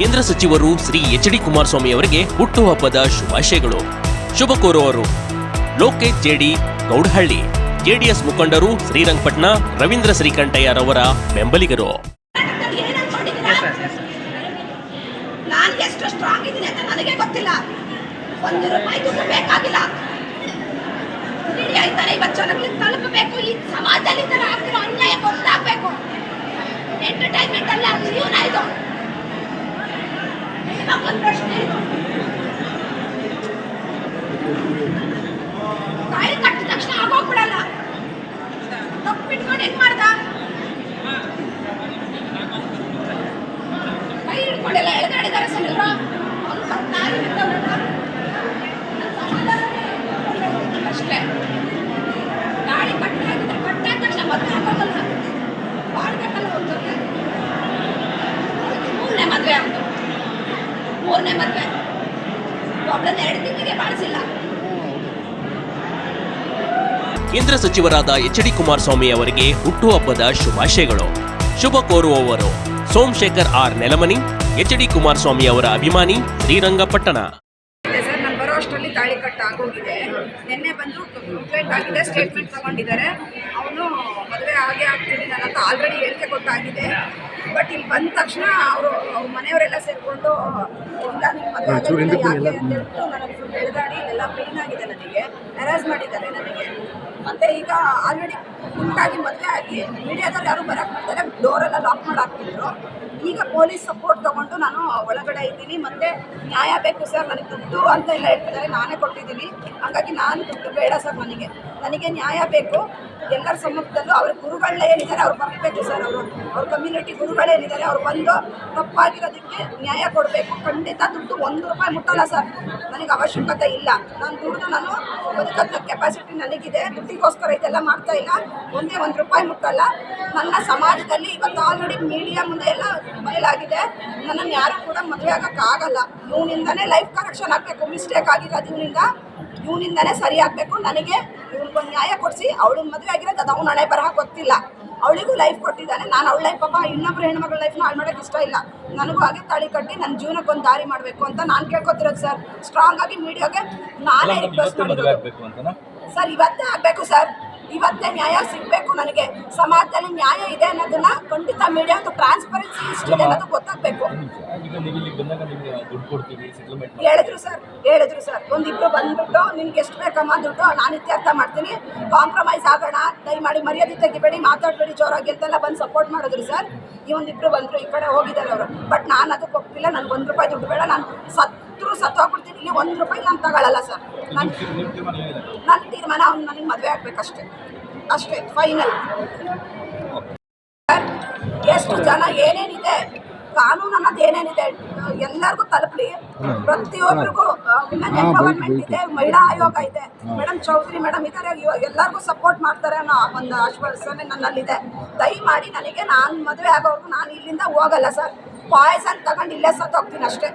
ಕೇಂದ್ರ ಸಚಿವರು ಶ್ರೀ ಎಚ್.ಡಿ. ಕುಮಾರಸ್ವಾಮಿ ಅವರಿಗೆ ಹುಟ್ಟುಹಬ್ಬದ ಶುಭಾಶಯಗಳು. ಶುಭ ಕೋರುವವರು ಲೋಕೇಶ್ ಜೆಡಿ ಗೌಡಹಳ್ಳಿ, ಜೆಡಿಎಸ್ ಮುಖಂಡರು ಶ್ರೀರಂಗಪಟ್ಟಣ ರವೀಂದ್ರ ಶ್ರೀಕಂಠಯ್ಯರವರ ಬೆಂಬಲಿಗರು. ನಾನು ಎಷ್ಟು ಸ್ಟ್ರಾಂಗ್ ಇದ್ದೀನಿ ಅಂತ ನನಗೆ ಗೊತ್ತಿಲ್ಲ. 1 ರೂಪಾಯಿ ದುಡ್ಡು ಬೇಕಾಗಿಲ್ಲ. ಆಯ್ತಾರೆ ಇವತ್ತು ಜನಗಳಿಗೆ ತಲುಪಬೇಕು. ಈ ಸಮಾಜದಲ್ಲಿ ತರ ಆಗ್ತಿರೋ ಅನ್ಯಾಯ ಗೊತ್ತಾಗಬೇಕು. ಎಂಟರ್ಟೈನ್ಮೆಂಟ್ ಅಲ್ಲ, ಜೀವನ ಇದು. ಒಂದು ಪ್ರಶ್ನೆ ಇದು, ತಾಯಿ ಕಟ್ಟಿದ ತಕ್ಷಣ ಆಗೋಗ್ಬಿಡಲ್ಲ. ತಪ್ಪಿಟ್ಕೊಂಡು ಹೆಂಗ್ ಮಾಡ್ದ? ಕೈ ಹಿಡ್ಕೊಂಡೆಲ್ಲ ಎಳೆದಾಡಿದ್ದಾರೆ ಸರ್ ಇವರು. ಅಷ್ಟೇ. ತಾಳಿ ಕಟ್ಟಾದ ತಕ್ಷಣ ಮದುವೆ ಆಗೋಲ್ಲ, ಬಾಳ್ಬೇಕಲ್ಲ. ಒಂದು ಮೂರನೇ ಮದುವೆ ಆಯ್ತು. ಮೂರನೇ ಮದುವೆ ಒಬ್ಬಳನ್ನ 2 ತಿಂಗಳಿಗೆ ಬಾಳಿಸಿಲ್ಲ. ಕೇಂದ್ರ ಸಚಿವರಾದ ಎಚ್.ಡಿ. ಕುಮಾರಸ್ವಾಮಿ ಅವರಿಗೆ ಹುಟ್ಟುಹಬ್ಬದ ಶುಭಾಶಯಗಳು. ಶುಭ ಕೋರುವವರು ಸೋಮಶೇಖರ್ ಆರ್ ನೆಲಮನಿ, ಎಚ್.ಡಿ. ಕುಮಾರಸ್ವಾಮಿ ಅವರ ಅಭಿಮಾನಿ, ಶ್ರೀರಂಗಪಟ್ಟಣ. ಸರ್, ನಾನು ಬರೋ ಅಷ್ಟರಲ್ಲಿ ತಾಳಿ ಕಟ್ಟ ಆಗೋಗಿದೆ. ನಿನ್ನೆ ಬಂದು ಕಂಪ್ಲೇಂಟ್ ಆಗಿದೆ, ಸ್ಟೇಟ್ಮೆಂಟ್ ತಗೊಂಡಿದ್ದಾರೆ. ಅವನು ಮದುವೆ ಆಗೇ ಆಗ್ತೀನಿ ನನಗೆ ಆಲ್ರೆಡಿ ಹೇಳಿಕೆ ಗೊತ್ತಾಗಿದೆ. ಬಟ್ ಇಲ್ಲಿ ಬಂದ ತಕ್ಷಣ ಅವ್ರ ಮನೆಯವರೆಲ್ಲ ಸೇರಿಕೊಂಡು ಇಲ್ಲ ನಿಮ್ಮ ಮದುವೆ ಯಾಕೆ ಅಂತ ಹೇಳ್ಬಿಟ್ಟು ನನಗೆ ಫುಲ್ ಎಳೆದಾಡಿ ಎಲ್ಲ ಪೇನ್ ಆಗಿದೆ. ನನಗೆ ಹ್ಯಾರಾಸ್ ಮಾಡಿದ್ದಾರೆ ನನಗೆ. ಮತ್ತು ಈಗ ಆಲ್ರೆಡಿ ಉಂಟಾಗಿ ಮದುವೆ ಆಗಿ ಮೀಡಿಯಾದಲ್ಲಿ ಯಾರು ಬರೋಕ್ಕೆ ಮಾಡ್ತಾರೆ, ಡೋರೆಲ್ಲ ಲಾಕ್ ಮಾಡಿ ಹಾಕ್ತಿದ್ರು. ಈಗ ಪೊಲೀಸ್ ಸಪೋರ್ಟ್ ತೊಗೊಂಡು ನಾನು ಒಳಗಡೆ ಇದ್ದೀನಿ. ಮತ್ತು ನ್ಯಾಯ ಬೇಕು ಸರ್, ನನಗೆ ದುಡ್ಡು ಅಂತ ಎಲ್ಲ ಹೇಳ್ತಿದ್ದಾರೆ. ನಾನೇ ಕೊಟ್ಟಿದ್ದೀನಿ. ಹಾಗಾಗಿ ನಾನು ದುಡ್ಡು ಬೇಡ ಸರ್, ನನಗೆ ನ್ಯಾಯ ಬೇಕು. ಎಲ್ಲರ ಸಮ್ಮುಖದಲ್ಲೂ ಅವ್ರ ಗುರುಗಳೇ ಏನಿದ್ದಾರೆ ಅವ್ರು ಬರಬೇಕು ಸರ್. ಅವ್ರ ಕಮ್ಯುನಿಟಿ ಗುರುಗಳೇನಿದ್ದಾರೆ ಅವ್ರು ಬಂದು ತಪ್ಪಾಗಿರೋದಕ್ಕೆ ನ್ಯಾಯ ಕೊಡಬೇಕು. ಖಂಡಿತ ದುಡ್ಡು 1 ರೂಪಾಯಿ ಮುಟ್ಟಲ್ಲ ಸರ್, ನನಗೆ ಅವಶ್ಯಕತೆ ಇಲ್ಲ. ನಾನು ದುಡ್ದು ನಾನು ಬದುಕಂಥ ಕೆಪಾಸಿಟಿ ನನಗಿದೆ. ದುಡ್ಡಿಗೋಸ್ಕರ ಇದೆಲ್ಲ ಮಾಡ್ತಾ ಇಲ್ಲ. 1 ರೂಪಾಯಿ ಮುಟ್ಟಲ್ಲ. ನನ್ನ ಸಮಾಜದಲ್ಲಿ ಇವತ್ತು ಆಲ್ರೆಡಿ ಮೀಡಿಯಾ ಮುಂದೆ ಎಲ್ಲ ಬಯಲಾಗಿದೆ. ನನ್ನನ್ನು ಯಾರು ಕೂಡ ಮದುವೆ ಆಗೋಕ್ಕಾಗಲ್ಲ. ಇವನಿಂದನೇ ಲೈಫ್ ಕರೆಕ್ಷನ್ ಆಗಬೇಕು. ಮಿಸ್ಟೇಕ್ ಆಗಿರೋದು ಇವನಿಂದನೇ ಸರಿ ಆಗಬೇಕು. ನನಗೆ ಇವ್ರಿಗೊಂದು ನ್ಯಾಯ ಕೊಡಿಸಿ. ಅವಳನ್ನ ಮದುವೆ ಆಗಿರೋದು ಅದು ಅವ್ನ ಹಣೆ ಬರಹ ಗೊತ್ತಿಲ್ಲ. ಅವಳಿಗೂ ಲೈಫ್ ಕೊಟ್ಟಿದ್ದಾನೆ. ನಾನು ಅವಳ ಲೈಫ್ ಪಾಪ ಇನ್ನೊಬ್ಬರು ಹೆಣ್ಮಗಳ ಲೈಫ್ನ ಹಾಳು ಮಾಡೋಕ್ಕೆ ಇಷ್ಟ ಇಲ್ಲ. ನನಗೂ ಹಾಗೆ ತಾಳಿ ಕಟ್ಟಿ ನನ್ನ ಜೀವನಕ್ಕೆ ಒಂದು ದಾರಿ ಮಾಡಬೇಕು ಅಂತ ನಾನು ಕೇಳ್ಕೊತಿರೋದು ಸರ್. ಸ್ಟ್ರಾಂಗ್ ಆಗಿ ಮೀಡಿಯಾಗೆ ನಾನೇ ರಿಕ್ವೆಸ್ಟ್ ಮಾಡಿರೋದು ಸರ್. ಇವತ್ತೇ ಆಗಬೇಕು ಸರ್, ಇವತ್ತೇ ನ್ಯಾಯ ಸಿಗಬೇಕು. ನನಗೆ ಸಮಾಜದಲ್ಲಿ ನ್ಯಾಯ ಇದೆ ಅನ್ನೋದನ್ನ ಖಂಡಿತ ಮೀಡಿಯಾ ಒಂದು ಟ್ರಾನ್ಸ್ಪರೆನ್ಸಿ ಇಷ್ಟಿದೆ ಅನ್ನೋದು ಗೊತ್ತಾಗಬೇಕು. ಹೇಳಿದ್ರು ಸರ್ ಒಂದಿಬ್ರು ಬಂದ್ಬಿಟ್ಟು ನಿನ್ಗೆ ಎಷ್ಟು ಬೇಕಮ್ಮ ದುಡ್ಡು, ನಾನು ಇತ್ಯರ್ಥ ಮಾಡ್ತೀನಿ, ಕಾಂಪ್ರಮೈಸ್ ಆಗೋಣ, ದಯಮಾಡಿ ಮರ್ಯಾದೆ ತೆಗಿಬೇಡಿ, ಮಾತಾಡಬೇಡಿ ಜೋರಾಗಿ ಅಂತೆಲ್ಲ ಬಂದು ಸಪೋರ್ಟ್ ಮಾಡಿದ್ರು ಸರ್. ಈ ಒಂದಿಬ್ರು ಬಂದರು, ಈ ಕಡೆ ಹೋಗಿದ್ದಾರೆ ಅವರು. ಬಟ್ ನಾನು ಅದಕ್ಕೆ ಒಪ್ಪಿಲ್ಲ. ನನಗೆ 1 ರೂಪಾಯಿ ದುಡ್ಡು ಬೇಡ. ನಾನು ಸತ್ತೋಗ್ಬಿಡ್ತೀನಿ. ಇಲ್ಲಿ 1 ರೂಪಾಯಿ ನಾನು ತಗೊಳ್ಳಲ್ಲ ಸರ್. ನನ್ನ ತೀರ್ಮಾನ ಅವ್ನು ನನಗೆ ಮದುವೆ ಆಗಬೇಕಷ್ಟೇ, ಅಷ್ಟೇ ಫೈನಲ್. ಎಷ್ಟು ಜನ ಏನೇನಿದೆ ಕಾನೂನು ಅನ್ನೋದು ಏನೇನಿದೆ ಎಲ್ಲರಿಗೂ ತಲುಪಲಿ. ಪ್ರತಿಯೊಬ್ಬರಿಗೂ ವುಮೆನ್ ಎಂಪವರ್ಮೆಂಟ್ ಇದೆ, ಮಹಿಳಾ ಆಯೋಗ ಇದೆ, ಮೇಡಮ್ ಚೌಧರಿ ಮೇಡಮ್ ಇದ್ದಾರೆ, ಎಲ್ಲರಿಗೂ ಸಪೋರ್ಟ್ ಮಾಡ್ತಾರೆ ಅನ್ನೋ ಒಂದು ಆಶ್ವಾಸನೆ ನನ್ನಲ್ಲಿದೆ. ದಯಮಾಡಿ ನನಗೆ ನಾನು ಮದುವೆ ಆಗೋವರೆಗೂ ನಾನು ಇಲ್ಲಿಂದ ಹೋಗಲ್ಲ ಸರ್. ಪಾಯ್ಸನ್ ತಗೊಂಡು ಇಲ್ಲೇ ಸತ್ತೋಗ್ತೀನಿ ಅಷ್ಟೇ.